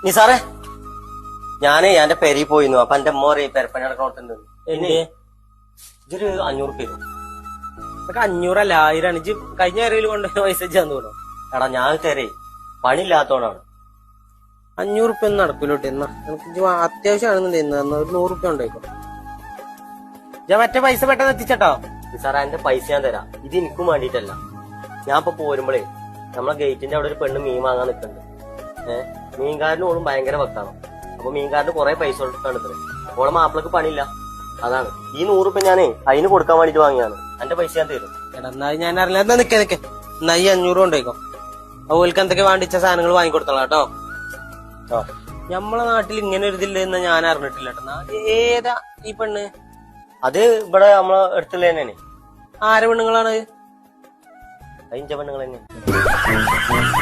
നിസാറേ ഞാനേ എന്റെ പെരി പോയിരുന്നു. അപ്പൊ എന്റെ അമ്മ പറയും പെരപ്പണി നടക്കണോട്ടുണ്ട് എന്നെ ഇതൊരു 500 രൂപ. ഇതൊക്കെ 500 അല്ല 1000 ആണ്. ഇജ്ജ് കഴിഞ്ഞ കരയിൽ കൊണ്ടുപോയി പൈസ ചെയ്യാന്ന് തോന്നോ. എടാ ഞാൻ തരേ പണിയില്ലാത്തോണ്ടാണ്. 500 റുപ്യ ഒന്നും നടക്കൂലോട്ടെ. എന്നാ നമുക്ക് ഇജ്ജ് അത്യാവശ്യമാണെന്നുണ്ടെങ്കിൽ ഒരു 100 റുപ്യ ഉണ്ടായിക്കോ. ഞാൻ മറ്റേ പൈസ പെട്ടെന്ന് എത്തിച്ചട്ടോ. നിസാറ എന്റെ പൈസ ഞാൻ തരാം. ഇത് എനിക്കും വേണ്ടിട്ടല്ല. ഞാൻ ഇപ്പൊ പോരുമ്പോഴേ നമ്മളെ ഗേറ്റിന്റെ അവിടെ ഒരു പെണ്ണ് മീൻ വാങ്ങാൻ നിൽക്കുന്നുണ്ട്. മീൻകാരനും ഓളും ഭയങ്കര വക്കാണ്. അപ്പൊ മീൻകാരന് കുറെ പൈസ കൊടുക്കാണ് ഇത്ര. ഓളെ മാപ്പിളക്ക് പണിയില്ല. അതാണ് ഈ 100 രൂപ ഞാനേ അതിന് കൊടുക്കാൻ വേണ്ടിട്ട് വാങ്ങിയാണ്. എന്റെ പൈസ ഞാൻ തരും. എടാ എന്നാ ഞാൻ അറിയില്ല. എന്നാ നിക്കേ എന്നാ ഈ 500 കൊണ്ടേക്കോ. അതുപോലക്ക് എന്തൊക്കെ വേണ്ടിച്ച സാധനങ്ങൾ വാങ്ങിക്കൊടുത്തോളാം കേട്ടോ. നമ്മളെ നാട്ടിൽ ഇങ്ങനെ ഒരു ഇതില്ലെന്ന് ഞാൻ അറിഞ്ഞിട്ടില്ല കേട്ടോ. ഏതാ ഈ പെണ്ണ്? അത് ഇവിടെ നമ്മളെ അടുത്തുള്ള തന്നെയാണ്. ആരെ പെണ്ണുങ്ങളാണ്? 5 പെണ്ണുങ്ങൾ തന്നെ.